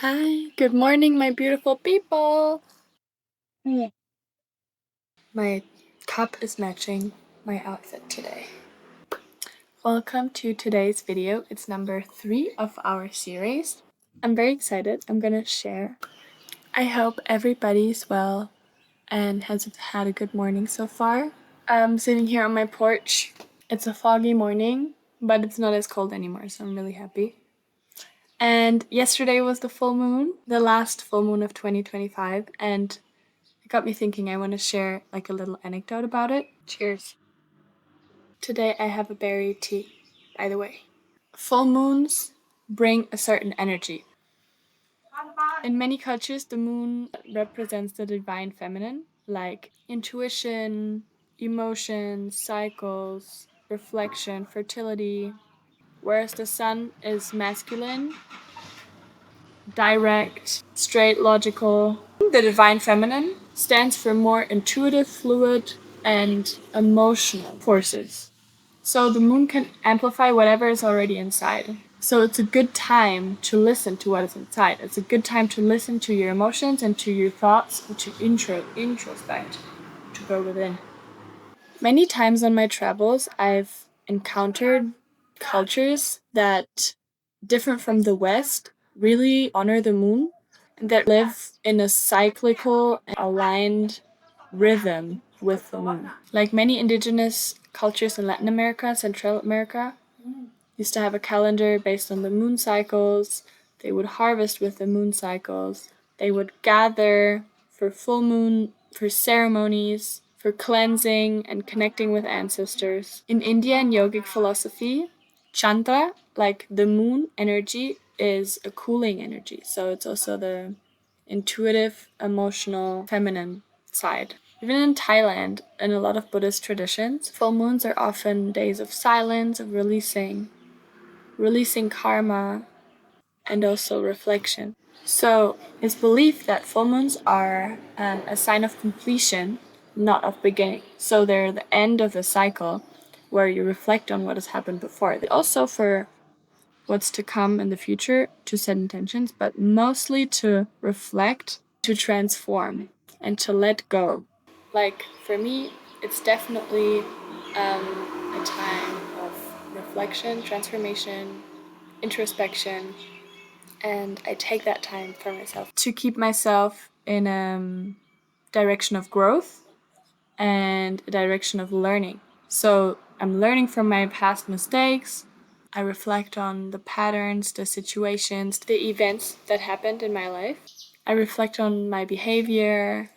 Hi, good morning, my beautiful people. Mm. My cup is matching my outfit today. Welcome to today's video. It's number 3 of our series. I'm very excited. I'm gonna share. I hope everybody's well and has had a good morning so far. I'm sitting here on my porch. It's a foggy morning, but it's not as cold anymore, so I'm really happy. And yesterday was the full moon, the last full moon of 2025, and it got me thinking. I want to share like a little anecdote about it. Cheers. Today I have a berry tea, by the way. Full moons bring a certain energy. In many cultures, the moon represents the divine feminine, like intuition, emotion, cycles, reflection, fertility, whereas the sun is masculine, direct, straight, logical. The divine feminine stands for more intuitive, fluid, and emotional forces. So the moon can amplify whatever is already inside. So it's a good time to listen to what is inside. It's a good time to listen to your emotions and to your thoughts and to introspect, to go within. Many times on my travels, I've encountered cultures that, different from the West, really honor the moon and that live in a cyclical and aligned rhythm with the moon. Like many indigenous cultures in Latin America, Central America, used to have a calendar based on the moon cycles. They would harvest with the moon cycles. They would gather for full moon, for ceremonies, for cleansing and connecting with ancestors. In India and yogic philosophy, Chandra, like the moon energy, is a cooling energy. So it's also the intuitive, emotional, feminine side. Even in Thailand and a lot of Buddhist traditions, full moons are often days of silence, of releasing karma, and also reflection. So it's believed that full moons are a sign of completion, not of beginning. So they're the end of the cycle where you reflect on what has happened before. Also for what's to come in the future, to set intentions, but mostly to reflect, to transform, and to let go. Like for me, it's definitely a time of reflection, transformation, introspection, and I take that time for myself to keep myself in a direction of growth and a direction of learning. So I'm learning from my past mistakes. I reflect on the patterns, the situations, the events that happened in my life. I reflect on my behavior,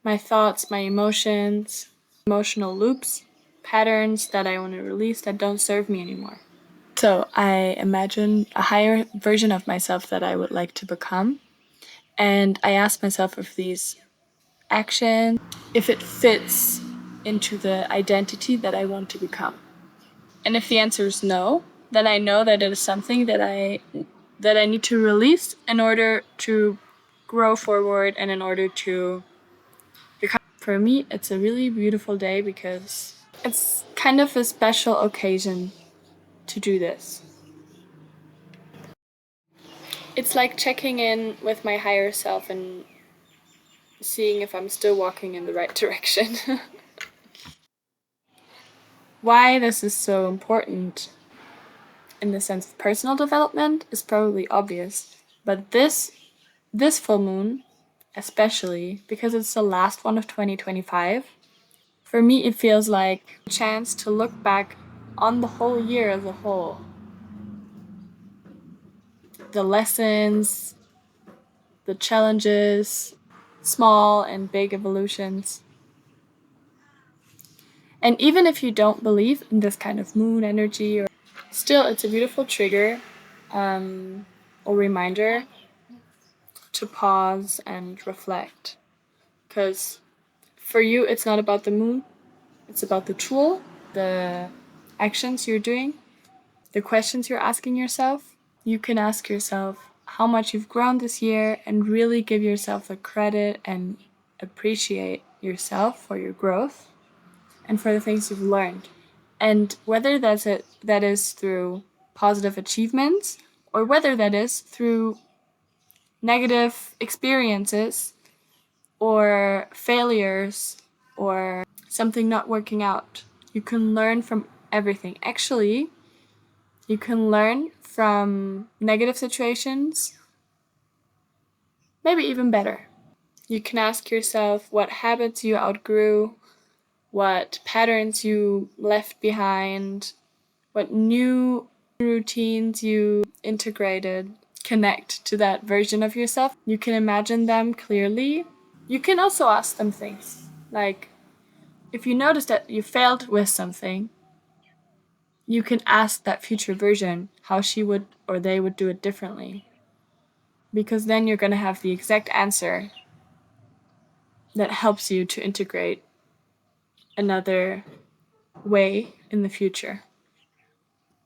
my thoughts, my emotions, emotional loops, patterns that I want to release that don't serve me anymore. So I imagine a higher version of myself that I would like to become. And I ask myself if these actions, if it fits into the identity that I want to become. And if the answer is no, then I know that it is something that I need to release in order to grow forward and in order to become. For me, it's a really beautiful day because it's kind of a special occasion to do this. It's like checking in with my higher self and seeing if I'm still walking in the right direction. Why this is so important in the sense of personal development is probably obvious, but this full moon, especially because it's the last one of 2025, for me it feels like a chance to look back on the whole year as a whole. The lessons, the challenges, small and big evolutions. And even if you don't believe in this kind of moon energy, or still, it's a beautiful trigger or reminder to pause and reflect. Because for you, it's not about the moon, it's about the tool, the actions you're doing, the questions you're asking yourself. You can ask yourself how much you've grown this year and really give yourself the credit and appreciate yourself for your growth and for the things you've learned. And whether that is through positive achievements or whether that is through negative experiences or failures or something not working out. You can learn from everything. Actually, you can learn from negative situations, maybe even better. You can ask yourself what habits you outgrew, what patterns you left behind, what new routines you integrated. Connect to that version of yourself. You can imagine them clearly. You can also ask them things like, if you notice that you failed with something, you can ask that future version how she would or they would do it differently. Because then you're going to have the exact answer that helps you to integrate another way in the future.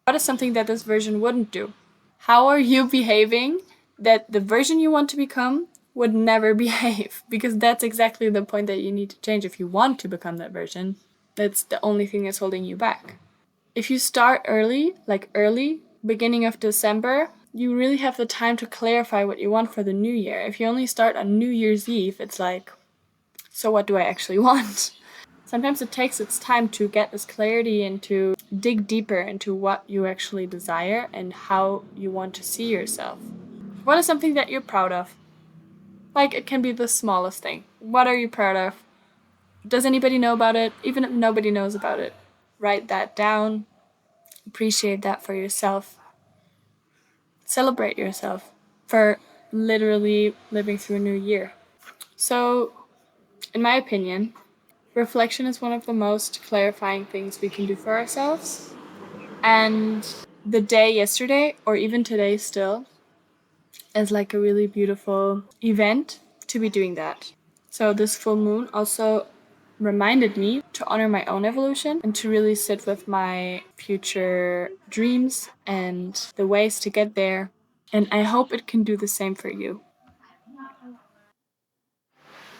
What is something that this version wouldn't do? How are you behaving that the version you want to become would never behave? Because that's exactly the point that you need to change if you want to become that version. That's the only thing that's holding you back. If you start early, beginning of December, you really have the time to clarify what you want for the new year. If you only start on New Year's Eve, it's like, so what do I actually want? Sometimes it takes its time to get this clarity and to dig deeper into what you actually desire and how you want to see yourself. What is something that you're proud of? Like, it can be the smallest thing. What are you proud of? Does anybody know about it? Even if nobody knows about it, write that down. Appreciate that for yourself. Celebrate yourself for literally living through a new year. So, in my opinion, reflection is one of the most clarifying things we can do for ourselves. And the day yesterday, or even today still, is like a really beautiful event to be doing that. So this full moon also reminded me to honor my own evolution and to really sit with my future dreams and the ways to get there. And I hope it can do the same for you.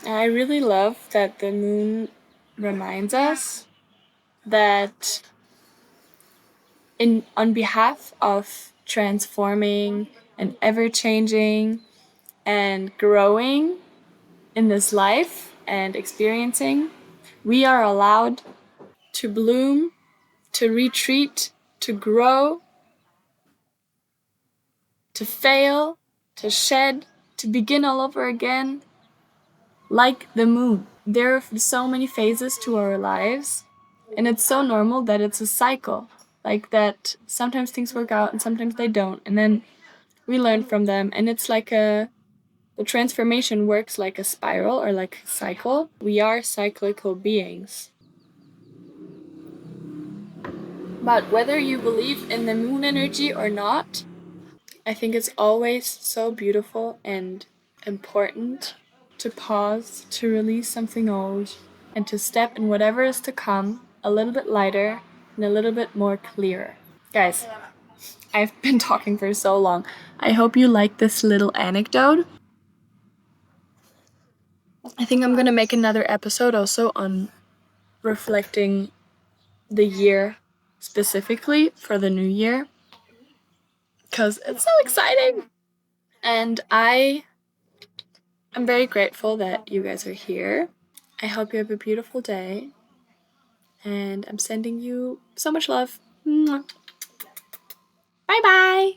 I really love that the moon reminds us that on behalf of transforming and ever changing and growing in this life and experiencing, we are allowed to bloom, to retreat, to grow, to fail, to shed, to begin all over again, like the moon. There are so many phases to our lives, and it's so normal that it's a cycle. Like that sometimes things work out and sometimes they don't, and then we learn from them, and it's like the transformation works like a spiral or like a cycle. We are cyclical beings. But whether you believe in the moon energy or not, I think it's always so beautiful and important to pause, to release something old, and to step in whatever is to come a little bit lighter and a little bit more clear. Guys, I've been talking for so long. I hope you like this little anecdote. I think I'm gonna make another episode also on reflecting the year specifically for the new year because it's so exciting. And I am very grateful that you guys are here. I hope you have a beautiful day. And I'm sending you so much love. Bye bye.